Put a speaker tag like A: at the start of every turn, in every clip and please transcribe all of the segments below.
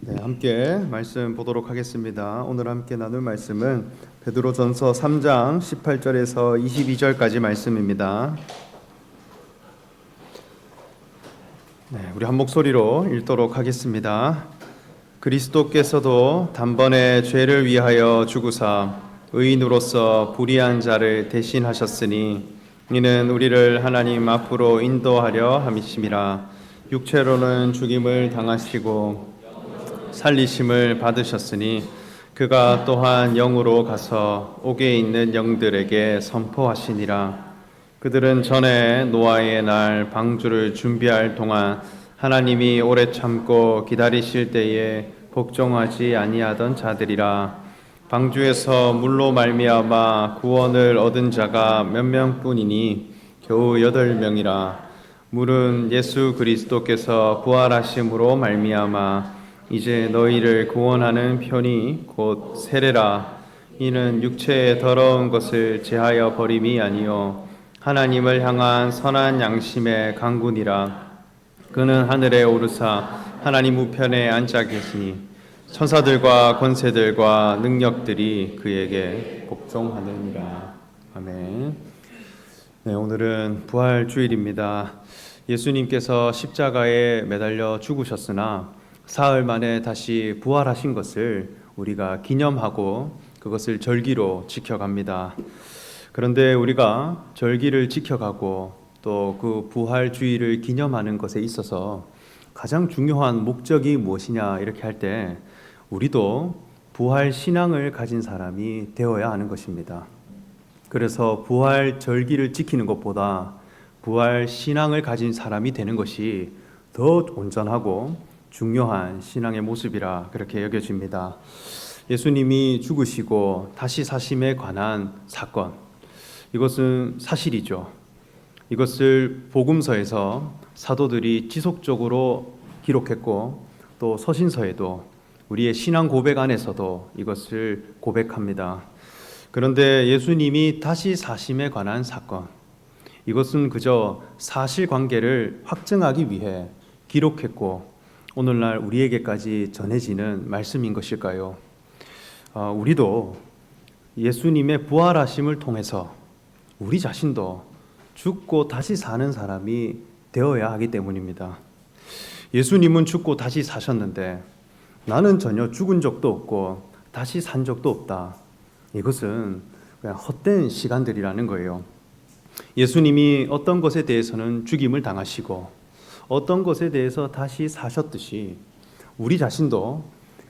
A: 네, 함께 말씀 보도록 하겠습니다. 오늘 함께 나눌 말씀은 베드로전서 3장 18절에서 22절까지 말씀입니다. 네, 우리 한 목소리로 읽도록 하겠습니다. 그리스도께서도 단번에 죄를 위하여 죽으사 의인으로서 불의한 자를 대신하셨으니 이는 우리를 하나님 앞으로 인도하려 함이심이라. 육체로는 죽임을 당하시고 살리심을 받으셨으니 그가 또한 영으로 가서 옥에 있는 영들에게 선포하시니라. 그들은 전에 노아의 날 방주를 준비할 동안 하나님이 오래 참고 기다리실 때에 복종하지 아니하던 자들이라. 방주에서 물로 말미암아 구원을 얻은 자가 몇 명뿐이니 겨우 8명이라. 물은 예수 그리스도께서 부활하심으로 말미암아 이제 너희를 구원하는 편이 곧 세례라. 이는 육체의 더러운 것을 제하여 버림이 아니요 하나님을 향한 선한 양심의 강군이라. 그는 하늘에 오르사 하나님 우편에 앉아 계시니 천사들과 권세들과 능력들이 그에게 복종하느니라. 아멘. 네, 오늘은 부활 주일입니다. 예수님께서 십자가에 매달려 죽으셨으나 사흘 만에 다시 부활하신 것을 우리가 기념하고 그것을 절기로 지켜갑니다. 그런데 우리가 절기를 지켜가고 또 그 부활 주일을 기념하는 것에 있어서 가장 중요한 목적이 무엇이냐 이렇게 할 때 우리도 부활 신앙을 가진 사람이 되어야 하는 것입니다. 그래서 부활 절기를 지키는 것보다 부활 신앙을 가진 사람이 되는 것이 더 온전하고 중요한 신앙의 모습이라 그렇게 여겨집니다. 예수님이 죽으시고 다시 사심에 관한 사건, 이것은 사실이죠. 이것을 복음서에서 사도들이 지속적으로 기록했고 또 서신서에도 우리의 신앙 고백 안에서도 이것을 고백합니다. 그런데 예수님이 다시 사심에 관한 사건, 이것은 그저 사실관계를 확증하기 위해 기록했고 오늘날 우리에게까지 전해지는 말씀인 것일까요? 우리도 예수님의 부활하심을 통해서 우리 자신도 죽고 다시 사는 사람이 되어야 하기 때문입니다. 예수님은 죽고 다시 사셨는데 나는 전혀 죽은 적도 없고 다시 산 적도 없다. 이것은 그냥 헛된 시간들이라는 거예요. 예수님이 어떤 것에 대해서는 죽임을 당하시고 어떤 것에 대해서 다시 사셨듯이 우리 자신도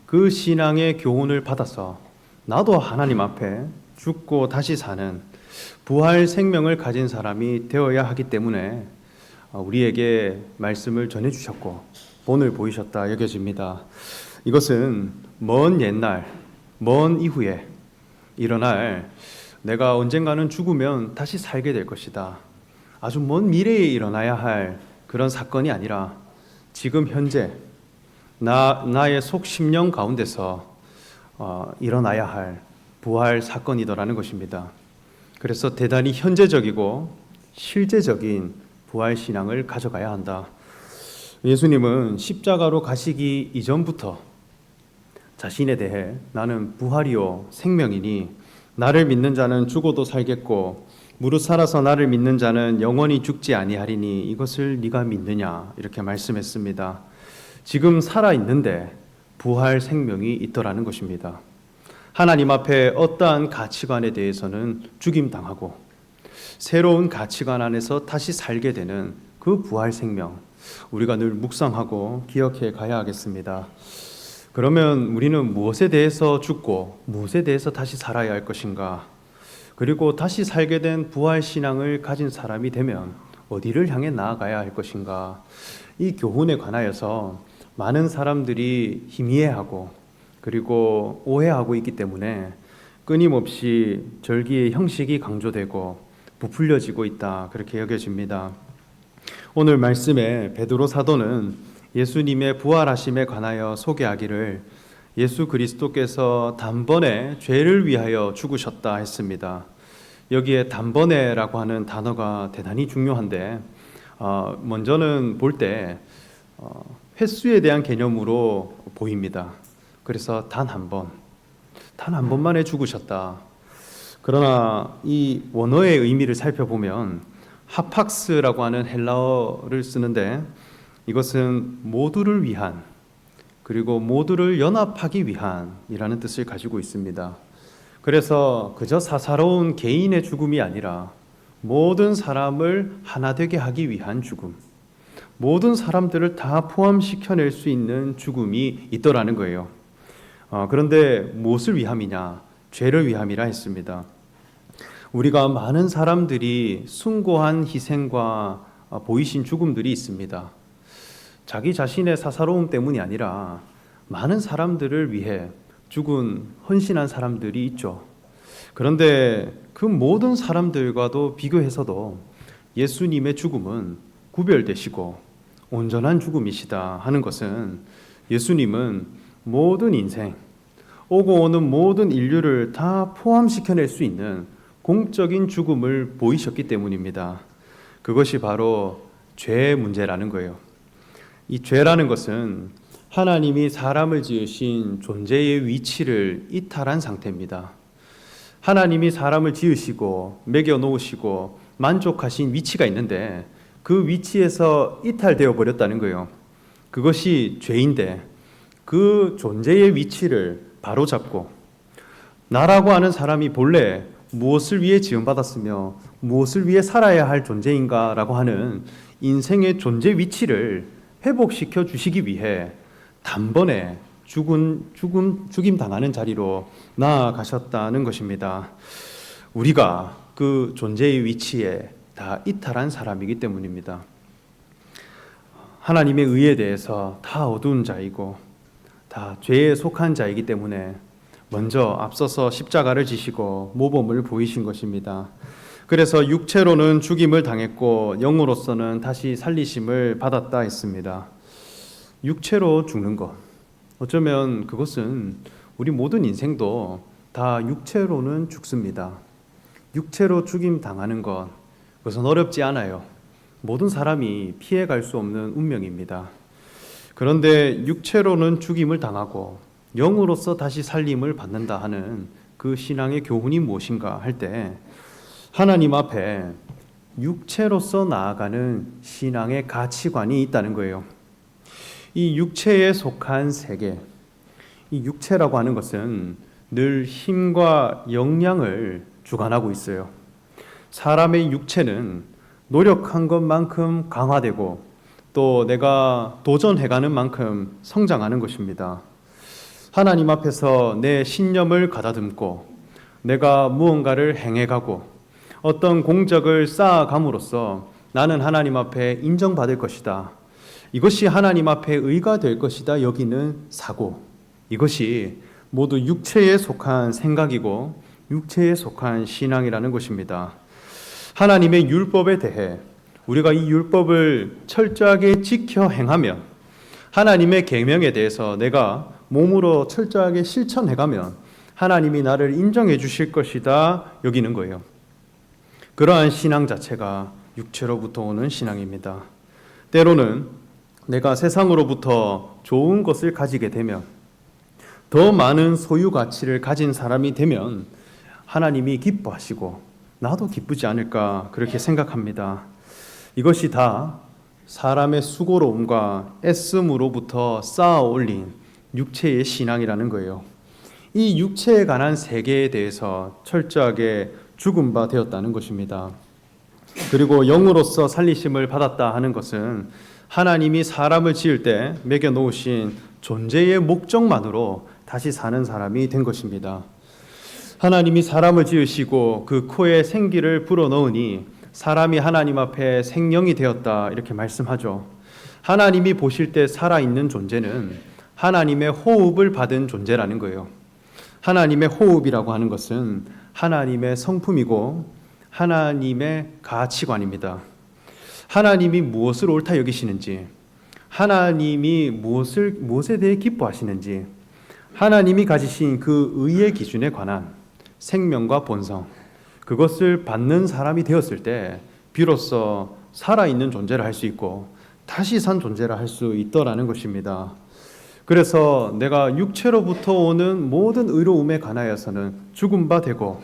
A: 그 신앙의 교훈을 받아서 나도 하나님 앞에 죽고 다시 사는 부활 생명을 가진 사람이 되어야 하기 때문에 우리에게 말씀을 전해주셨고 본을 보이셨다 여겨집니다. 이것은 먼 옛날, 먼 이후에 일어날 내가 언젠가는 죽으면 다시 살게 될 것이다. 아주 먼 미래에 일어나야 할 그런 사건이 아니라 지금 현재 나의 속 심령 가운데서 일어나야 할 부활 사건이더라는 것입니다. 그래서 대단히 현재적이고 실제적인 부활 신앙을 가져가야 한다. 예수님은 십자가로 가시기 이전부터 자신에 대해 나는 부활이요 생명이니 나를 믿는 자는 죽어도 살겠고 무릇 살아서 나를 믿는 자는 영원히 죽지 아니하리니 이것을 네가 믿느냐 이렇게 말씀했습니다. 지금 살아있는데 부활 생명이 있더라는 것입니다. 하나님 앞에 어떠한 가치관에 대해서는 죽임당하고 새로운 가치관 안에서 다시 살게 되는 그 부활 생명, 우리가 늘 묵상하고 기억해 가야 하겠습니다. 그러면 우리는 무엇에 대해서 죽고 무엇에 대해서 다시 살아야 할 것인가? 그리고 다시 살게 된 부활 신앙을 가진 사람이 되면 어디를 향해 나아가야 할 것인가? 이 교훈에 관하여서 많은 사람들이 희미해하고 그리고 오해하고 있기 때문에 끊임없이 절기의 형식이 강조되고 부풀려지고 있다 그렇게 여겨집니다. 오늘 말씀에 베드로 사도는 예수님의 부활하심에 관하여 소개하기를 예수 그리스도께서 단번에 죄를 위하여 죽으셨다 했습니다. 여기에 단번에라고 하는 단어가 대단히 중요한데 먼저는 볼 때 횟수에 대한 개념으로 보입니다. 그래서 단 한 번만에 죽으셨다. 그러나 이 원어의 의미를 살펴보면 하팍스라고 하는 헬라어를 쓰는데 이것은 모두를 위한, 그리고 모두를 연합하기 위한이라는 뜻을 가지고 있습니다. 그래서 그저 사사로운 개인의 죽음이 아니라 모든 사람을 하나 되게 하기 위한 죽음, 모든 사람들을 다 포함시켜낼 수 있는 죽음이 있더라는 거예요. 그런데 무엇을 위함이냐? 죄를 위함이라 했습니다. 우리가 많은 사람들이 숭고한 희생과 보이신 죽음들이 있습니다. 자기 자신의 사사로움 때문이 아니라 많은 사람들을 위해 죽은 헌신한 사람들이 있죠. 그런데 그 모든 사람들과도 비교해서도 예수님의 죽음은 구별되시고 온전한 죽음이시다 하는 것은 예수님은 모든 인생, 오고 오는 모든 인류를 다 포함시켜낼 수 있는 공적인 죽음을 보이셨기 때문입니다. 그것이 바로 죄의 문제라는 거예요. 이 죄라는 것은 하나님이 사람을 지으신 존재의 위치를 이탈한 상태입니다. 하나님이 사람을 지으시고 먹여 놓으시고 만족하신 위치가 있는데 그 위치에서 이탈되어 버렸다는 거예요. 그것이 죄인데 그 존재의 위치를 바로잡고 나라고 하는 사람이 본래 무엇을 위해 지음받았으며 무엇을 위해 살아야 할 존재인가라고 하는 인생의 존재 위치를 회복시켜 주시기 위해 단번에 죽임 당하는 자리로 나아가셨다는 것입니다. 우리가 그 존재의 위치에 다 이탈한 사람이기 때문입니다. 하나님의 의에 대해서 다 어두운 자이고 다 죄에 속한 자이기 때문에 먼저 앞서서 십자가를 지시고 모범을 보이신 것입니다. 그래서 육체로는 죽임을 당했고 영으로서는 다시 살리심을 받았다 했습니다. 육체로 죽는 것, 어쩌면 그것은 우리 모든 인생도 다 육체로는 죽습니다. 육체로 죽임 당하는 것, 그것은 어렵지 않아요. 모든 사람이 피해갈 수 없는 운명입니다. 그런데 육체로는 죽임을 당하고 영으로서 다시 살림을 받는다 하는 그 신앙의 교훈이 무엇인가 할 때 하나님 앞에 육체로서 나아가는 신앙의 가치관이 있다는 거예요. 이 육체에 속한 세계, 이 육체라고 하는 것은 늘 힘과 역량을 주관하고 있어요. 사람의 육체는 노력한 것만큼 강화되고 또 내가 도전해가는 만큼 성장하는 것입니다. 하나님 앞에서 내 신념을 가다듬고 내가 무언가를 행해가고 어떤 공적을 쌓아감으로써 나는 하나님 앞에 인정받을 것이다. 이것이 하나님 앞에 의가 될 것이다 여기는 사고, 이것이 모두 육체에 속한 생각이고 육체에 속한 신앙이라는 것입니다. 하나님의 율법에 대해 우리가 이 율법을 철저하게 지켜 행하면, 하나님의 계명에 대해서 내가 몸으로 철저하게 실천해가면 하나님이 나를 인정해 주실 것이다 여기는 거예요. 그러한 신앙 자체가 육체로부터 오는 신앙입니다. 때로는 내가 세상으로부터 좋은 것을 가지게 되면, 더 많은 소유 가치를 가진 사람이 되면 하나님이 기뻐하시고 나도 기쁘지 않을까 그렇게 생각합니다. 이것이 다 사람의 수고로움과 애씀으로부터 쌓아 올린 육체의 신앙이라는 거예요. 이 육체에 관한 세계에 대해서 철저하게 죽은 바 되었다는 것입니다. 그리고 영으로서 살리심을 받았다 하는 것은 하나님이 사람을 지을 때 매겨 놓으신 존재의 목적만으로 다시 사는 사람이 된 것입니다. 하나님이 사람을 지으시고 그 코에 생기를 불어넣으니 사람이 하나님 앞에 생명이 되었다 이렇게 말씀하죠. 하나님이 보실 때 살아있는 존재는 하나님의 호흡을 받은 존재라는 거예요. 하나님의 호흡이라고 하는 것은 하나님의 성품이고 하나님의 가치관입니다. 하나님이 무엇을 옳다 여기시는지, 하나님이 무엇에 대해 기뻐하시는지, 하나님이 가지신 그 의의 기준에 관한 생명과 본성, 그것을 받는 사람이 되었을 때 비로소 살아있는 존재를 할 수 있고 다시 산 존재라 할 수 있더라는 것입니다. 그래서 내가 육체로부터 오는 모든 의로움에 관하여서는 죽은 바 되고,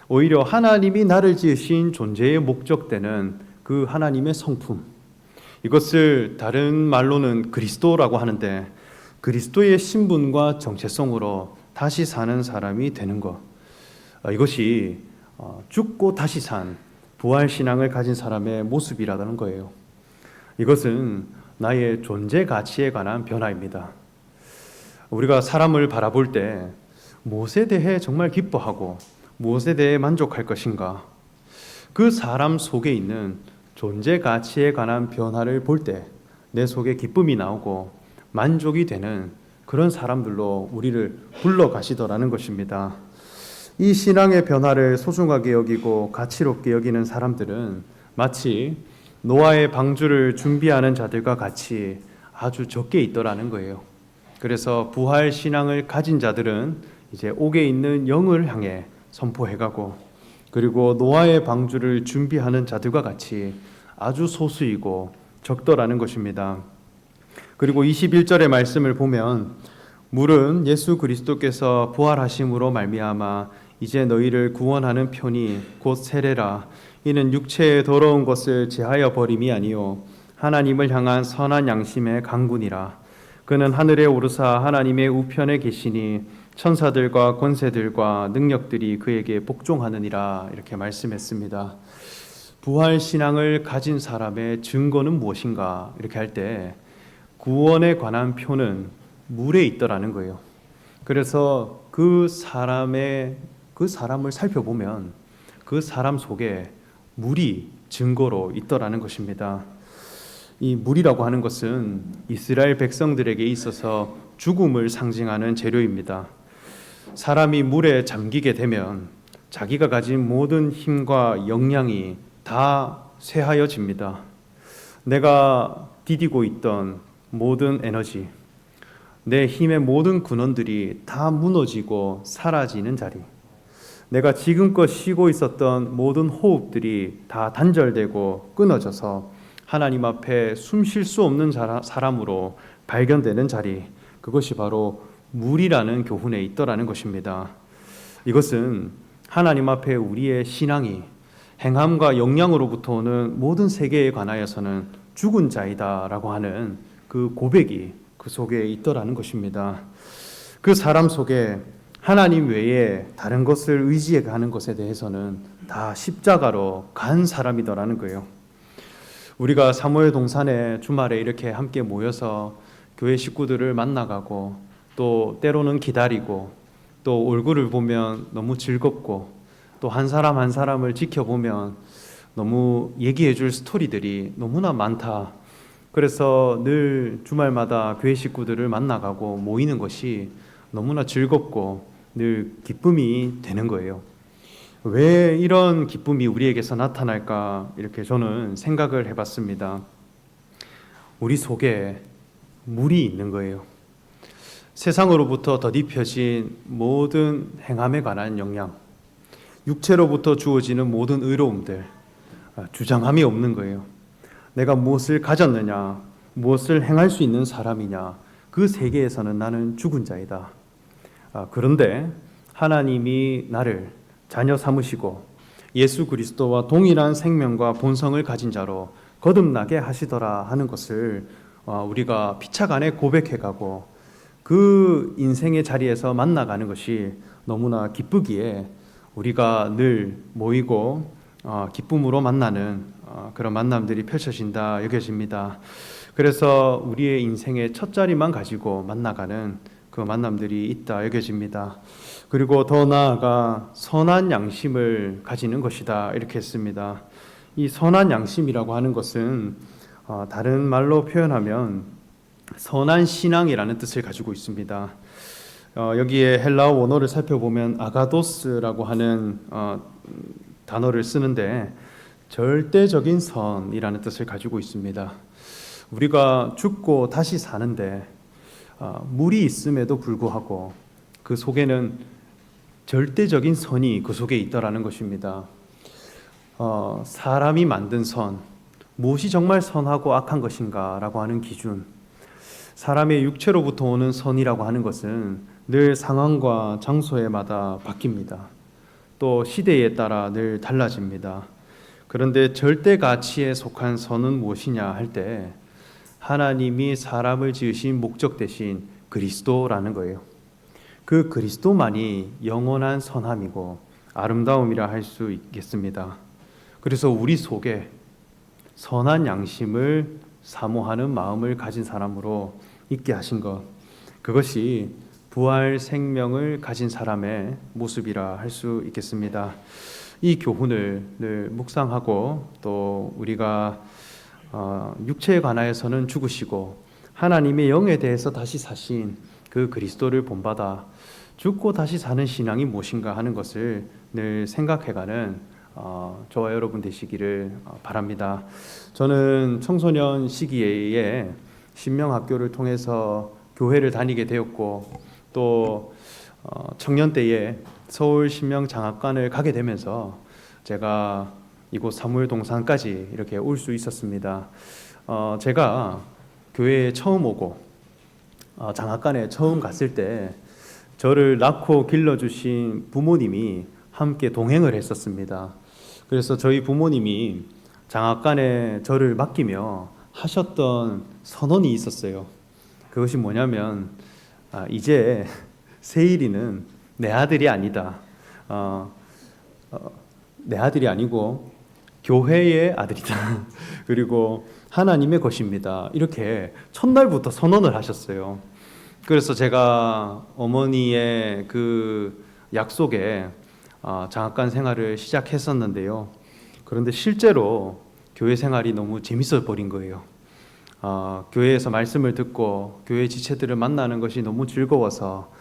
A: 오히려 하나님이 나를 지으신 존재의 목적되는 그 하나님의 성품, 이것을 다른 말로는 그리스도라고 하는데, 그리스도의 신분과 정체성으로 다시 사는 사람이 되는 것, 이것이 죽고 다시 산 부활신앙을 가진 사람의 모습이라는 거예요. 이것은 나의 존재 가치에 관한 변화입니다. 우리가 사람을 바라볼 때 무엇에 대해 정말 기뻐하고 무엇에 대해 만족할 것인가, 그 사람 속에 있는 존재 가치에 관한 변화를 볼 때 내 속에 기쁨이 나오고 만족이 되는 그런 사람들로 우리를 불러가시더라는 것입니다. 이 신앙의 변화를 소중하게 여기고 가치롭게 여기는 사람들은 마치 노아의 방주를 준비하는 자들과 같이 아주 적게 있더라는 거예요. 그래서 부활 신앙을 가진 자들은 이제 옥에 있는 영을 향해 선포해가고, 그리고 노아의 방주를 준비하는 자들과 같이 아주 소수이고 적더라는 것입니다. 그리고 21절의 말씀을 보면, 물은 예수 그리스도께서 부활하심으로 말미암아 이제 너희를 구원하는 편이 곧 세례라. 이는 육체의 더러운 것을 제하여 버림이 아니요 하나님을 향한 선한 양심의 강군이라. 그는 하늘에 오르사 하나님의 우편에 계시니 천사들과 권세들과 능력들이 그에게 복종하느니라. 이렇게 말씀했습니다. 부활 신앙을 가진 사람의 증거는 무엇인가? 이렇게 할 때 구원에 관한 표는 물에 있더라는 거예요. 그래서 그 사람을 살펴보면 그 사람 속에 물이 증거로 있더라는 것입니다. 이 물이라고 하는 것은 이스라엘 백성들에게 있어서 죽음을 상징하는 재료입니다. 사람이 물에 잠기게 되면 자기가 가진 모든 힘과 역량이 다 쇠하여집니다. 내가 디디고 있던 모든 에너지, 내 힘의 모든 근원들이 다 무너지고 사라지는 자리, 내가 지금껏 쉬고 있었던 모든 호흡들이 다 단절되고 끊어져서 하나님 앞에 숨 쉴 수 없는 사람으로 발견되는 자리, 그것이 바로 물이라는 교훈에 있더라는 것입니다. 이것은 하나님 앞에 우리의 신앙이 행함과 역량으로부터 오는 모든 세계에 관하여서는 죽은 자이다라고 하는 그 고백이 그 속에 있더라는 것입니다. 그 사람 속에 하나님 외에 다른 것을 의지해 가는 것에 대해서는 다 십자가로 간 사람이더라는 거예요. 우리가 사무엘 동산에 주말에 이렇게 함께 모여서 교회 식구들을 만나가고, 또 때로는 기다리고, 또 얼굴을 보면 너무 즐겁고, 또 한 사람 한 사람을 지켜보면 너무 얘기해 줄 스토리들이 너무나 많다. 그래서 늘 주말마다 교회 식구들을 만나가고 모이는 것이 너무나 즐겁고 늘 기쁨이 되는 거예요. 왜 이런 기쁨이 우리에게서 나타날까? 이렇게 저는 생각을 해봤습니다. 우리 속에 물이 있는 거예요. 세상으로부터 덧입혀진 모든 행함에 관한 역량, 육체로부터 주어지는 모든 의로움들, 주장함이 없는 거예요. 내가 무엇을 가졌느냐, 무엇을 행할 수 있는 사람이냐, 그 세계에서는 나는 죽은 자이다. 그런데 하나님이 나를 자녀 삼으시고 예수 그리스도와 동일한 생명과 본성을 가진 자로 거듭나게 하시더라 하는 것을 우리가 피차간에 고백해가고, 그 인생의 자리에서 만나가는 것이 너무나 기쁘기에 우리가 늘 모이고 기쁨으로 만나는 그런 만남들이 펼쳐진다 여겨집니다. 그래서 우리의 인생의 첫 자리만 가지고 만나가는 그 만남들이 있다 여겨집니다. 그리고 더 나아가 선한 양심을 가지는 것이다 이렇게 했습니다. 이 선한 양심이라고 하는 것은 다른 말로 표현하면 선한 신앙이라는 뜻을 가지고 있습니다. 여기에 헬라어 원어를 살펴보면 아가도스라고 하는 단어를 쓰는데 절대적인 선이라는 뜻을 가지고 있습니다. 우리가 죽고 다시 사는데 물이 있음에도 불구하고 그 속에는 절대적인 선이 그 속에 있다라는 것입니다. 사람이 만든 선, 무엇이 정말 선하고 악한 것인가라고 하는 기준, 사람의 육체로부터 오는 선이라고 하는 것은 늘 상황과 장소에마다 바뀝니다. 또 시대에 따라 늘 달라집니다. 그런데 절대 가치에 속한 선은 무엇이냐 할 때 하나님이 사람을 지으신 목적 대신 그리스도라는 거예요. 그 그리스도만이 영원한 선함이고 아름다움이라 할 수 있겠습니다. 그래서 우리 속에 선한 양심을 사모하는 마음을 가진 사람으로 있게 하신 것, 그것이 부활 생명을 가진 사람의 모습이라 할 수 있겠습니다. 이 교훈을 늘 묵상하고 또 우리가 육체에 관하여서는 죽으시고 하나님의 영에 대해서 다시 사신 그 그리스도를 본받아 죽고 다시 사는 신앙이 무엇인가 하는 것을 늘 생각해가는 저와 여러분 되시기를 바랍니다. 저는 청소년 시기에 신명학교를 통해서 교회를 다니게 되었고 또 청년 때에 서울 신명장학관을 가게 되면서 제가 이곳 사무엘 동산까지 이렇게 올 수 있었습니다. 제가 교회에 처음 오고 장학관에 처음 갔을 때 저를 낳고 길러주신 부모님이 함께 동행을 했었습니다. 그래서 저희 부모님이 장학관에 저를 맡기며 하셨던 선언이 있었어요. 그것이 뭐냐면 이제 세일이는 내 아들이 아니다. 내 아들이 아니고 교회의 아들이다. 그리고 하나님의 것입니다. 이렇게 첫날부터 선언을 하셨어요. 그래서 제가 어머니의 그 약속에 장학관 생활을 시작했었는데요. 그런데 실제로 교회 생활이 너무 재밌어 버린 거예요. 교회에서 말씀을 듣고 교회 지체들을 만나는 것이 너무 즐거워서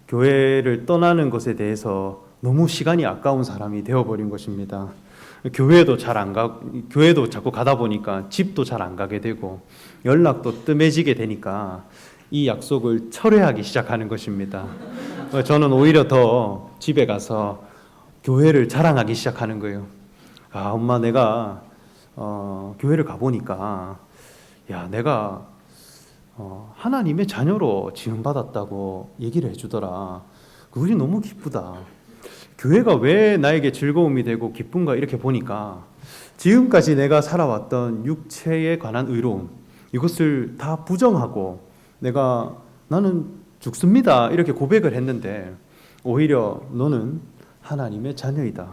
A: 교회를 떠나는 것에 대해서 너무 시간이 아까운 사람이 되어버린 것입니다. 교회도 잘 안 가, 교회도 자꾸 가다 보니까 집도 잘 안 가게 되고 연락도 뜸해지게 되니까 이 약속을 철회하기 시작하는 것입니다. 저는 오히려 더 집에 가서 교회를 자랑하기 시작하는 거예요. 엄마, 내가 교회를 가보니까 내가 하나님의 자녀로 지음받았다고 얘기를 해주더라. 그것이 너무 기쁘다. 교회가 왜 나에게 즐거움이 되고 기쁨가 이렇게 보니까 지금까지 내가 살아왔던 육체에 관한 의로움, 이것을 다 부정하고 나는 죽습니다 이렇게 고백을 했는데 오히려 너는 하나님의 자녀이다.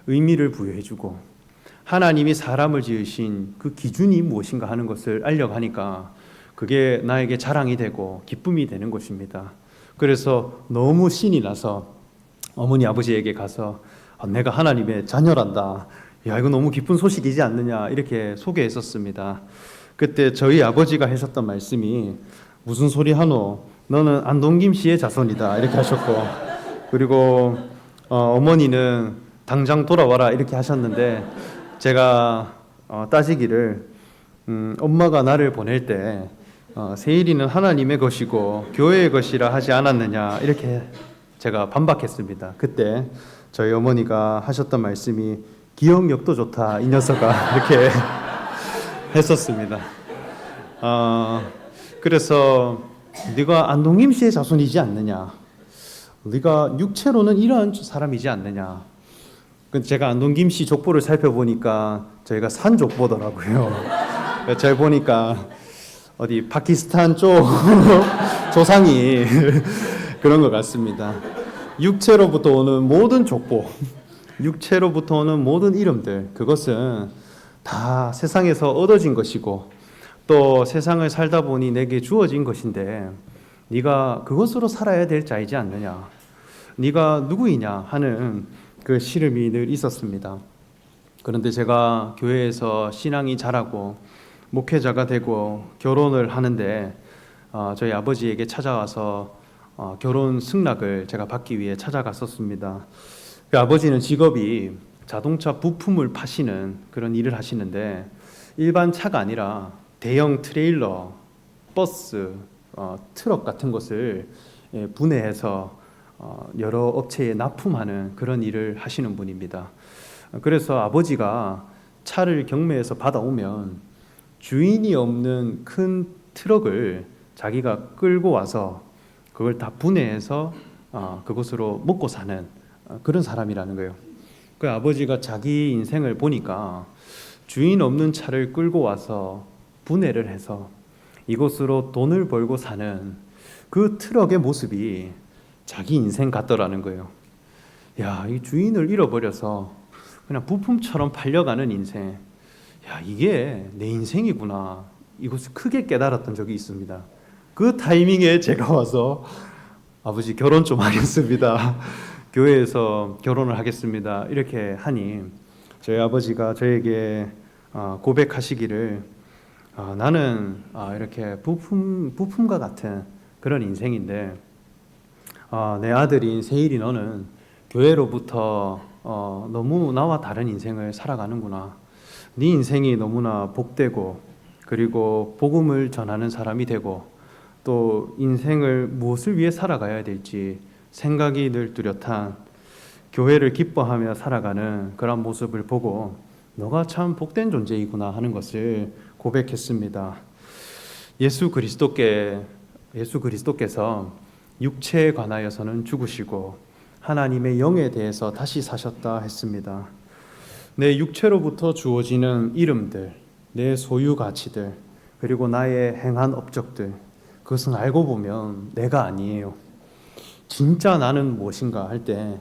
A: 의미를 부여해주고 하나님이 사람을 지으신 그 기준이 무엇인가 하는 것을 알려가니까 그게 나에게 자랑이 되고 기쁨이 되는 것입니다. 그래서 너무 신이 나서 어머니 아버지에게 가서 내가 하나님의 자녀란다. 이거 너무 기쁜 소식이지 않느냐 이렇게 소개했었습니다. 그때 저희 아버지가 하셨던 말씀이 무슨 소리 하노? 너는 안동김 씨의 자손이다 이렇게 하셨고, 그리고 어머니는 당장 돌아와라 이렇게 하셨는데 제가 따지기를 엄마가 나를 보낼 때 세일이는 하나님의 것이고 교회의 것이라 하지 않았느냐 이렇게 제가 반박했습니다. 그때 저희 어머니가 하셨던 말씀이 기억력도 좋다 이 녀석아 이렇게 했었습니다. 그래서 네가 안동김 씨의 자손이지 않느냐, 네가 육체로는 이러한 사람이지 않느냐. 제가 안동김 씨 족보를 살펴보니까 저희가 산 족보더라고요. 잘 보니까 어디 파키스탄 쪽 조상이 그런 것 같습니다. 육체로부터 오는 모든 족보, 육체로부터 오는 모든 이름들, 그것은 다 세상에서 얻어진 것이고 또 세상을 살다 보니 내게 주어진 것인데 네가 그것으로 살아야 될 자이지 않느냐, 네가 누구이냐 하는 그 시름이 늘 있었습니다. 그런데 제가 교회에서 신앙이 자라고 목회자가 되고 결혼을 하는데 저희 아버지에게 찾아와서 결혼 승낙을 제가 받기 위해 찾아갔었습니다. 그 아버지는 직업이 자동차 부품을 파시는 그런 일을 하시는데 일반 차가 아니라 대형 트레일러, 버스, 트럭 같은 것을 분해해서 여러 업체에 납품하는 그런 일을 하시는 분입니다. 그래서 아버지가 차를 경매에서 받아오면 주인이 없는 큰 트럭을 자기가 끌고 와서 그걸 다 분해해서 그것으로 먹고 사는 그런 사람이라는 거예요. 그 아버지가 자기 인생을 보니까 주인 없는 차를 끌고 와서 분해를 해서 이것으로 돈을 벌고 사는 그 트럭의 모습이 자기 인생 같더라는 거예요. 야, 이 주인을 잃어버려서 그냥 부품처럼 팔려가는 인생. 야, 이게 내 인생이구나. 이것을 크게 깨달았던 적이 있습니다. 그 타이밍에 제가 와서 아버지 결혼 좀 하겠습니다. 교회에서 결혼을 하겠습니다. 이렇게 하니 저희 아버지가 저에게 고백하시기를 나는 이렇게 부품과 같은 그런 인생인데 내 아들인 세일이 너는 교회로부터 너무 나와 다른 인생을 살아가는구나. 네 인생이 너무나 복되고 그리고 복음을 전하는 사람이 되고 또 인생을 무엇을 위해 살아가야 될지 생각이 늘 뚜렷한 교회를 기뻐하며 살아가는 그런 모습을 보고 너가 참 복된 존재이구나 하는 것을 고백했습니다. 예수 그리스도께서 육체에 관하여서는 죽으시고 하나님의 영에 대해서 다시 사셨다 했습니다. 내 육체로부터 주어지는 이름들, 내 소유 가치들, 그리고 나의 행한 업적들, 그것은 알고 보면 내가 아니에요. 진짜 나는 무엇인가 할 때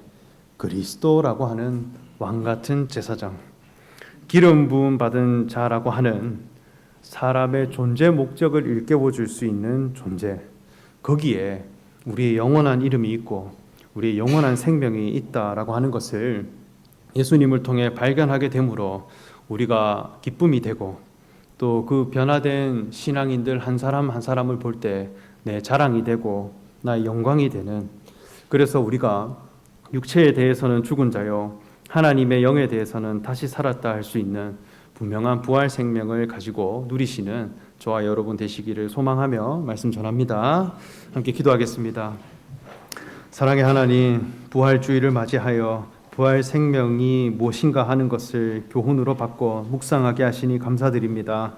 A: 그리스도라고 하는 왕 같은 제사장, 기름 부음 받은 자라고 하는 사람의 존재 목적을 일깨워 줄 수 있는 존재, 거기에 우리의 영원한 이름이 있고 우리의 영원한 생명이 있다라고 하는 것을 예수님을 통해 발견하게 되므로 우리가 기쁨이 되고 또 그 변화된 신앙인들 한 사람 한 사람을 볼 때 내 자랑이 되고 나의 영광이 되는, 그래서 우리가 육체에 대해서는 죽은 자요 하나님의 영에 대해서는 다시 살았다 할 수 있는 분명한 부활 생명을 가지고 누리시는 저와 여러분 되시기를 소망하며 말씀 전합니다. 함께 기도하겠습니다. 사랑의 하나님, 부활주의를 맞이하여 부활 생명이 무엇인가 하는 것을 교훈으로 받고 묵상하게 하시니 감사드립니다.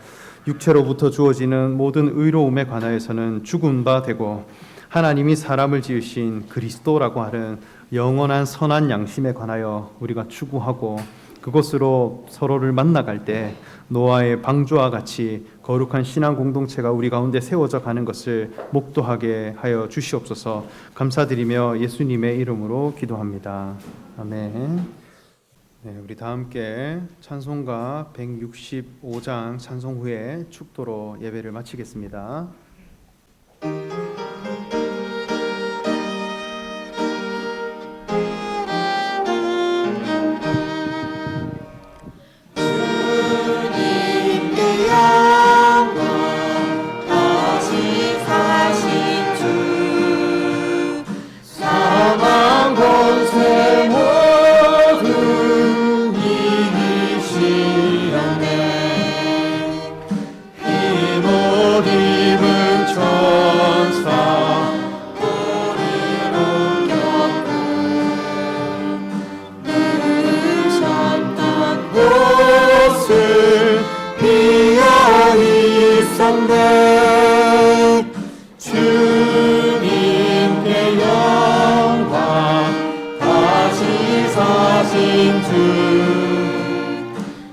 A: 육체로부터 주어지는 모든 의로움에 관하여서는 죽은 바 되고 하나님이 사람을 지으신 그리스도라고 하는 영원한 선한 양심에 관하여 우리가 추구하고 그것으로 서로를 만나갈 때 노아의 방주와 같이 거룩한 신앙 공동체가 우리 가운데 세워져 가는 것을 목도하게 하여 주시옵소서. 감사드리며 예수님의 이름으로 기도합니다. 아멘. 네, 우리 다 함께 찬송가 165장 찬송 후에 축도로 예배를 마치겠습니다.
B: 주님께 영광 다시 사신 주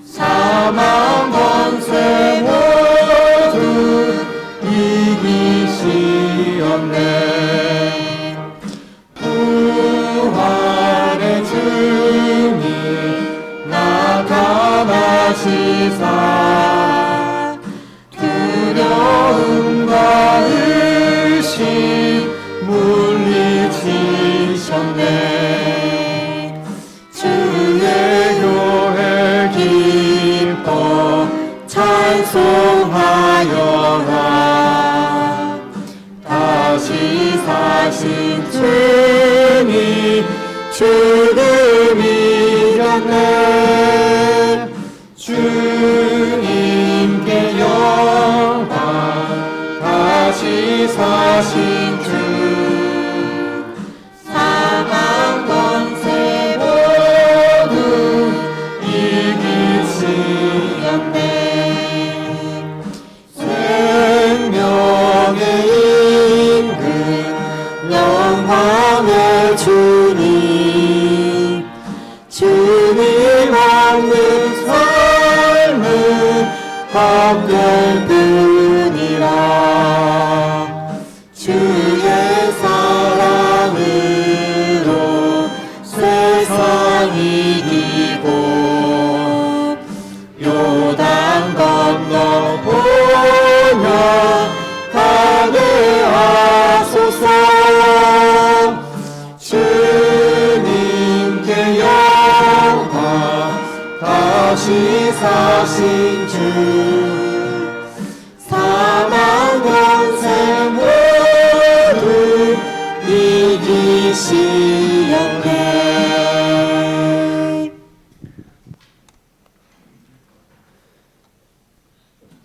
B: 사망 권세 모두 이기시었네. 부활의 주님 나타나시사 두려움과 의심 물리치셨네. 주의 교회 기뻐 찬송하여라. 다시 사신 주님 죽음 이겼네. 주님께 영광 다시 사신 주 사망 권세 모두 이기시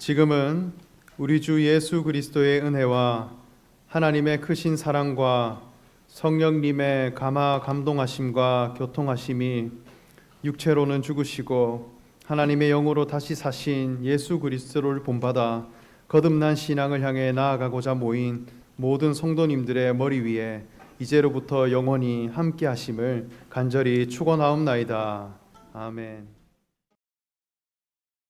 A: 지금은 우리 주 예수 그리스도의 은혜와 하나님의 크신 사랑과 성령님의 감화 감동하심과 교통하심이 육체로는 죽으시고 하나님의 영으로 다시 사신 예수 그리스도를 본받아 거듭난 신앙을 향해 나아가고자 모인 모든 성도님들의 머리 위에 이제로부터 영원히 함께 하심을 간절히 축원하옵나이다. 아멘.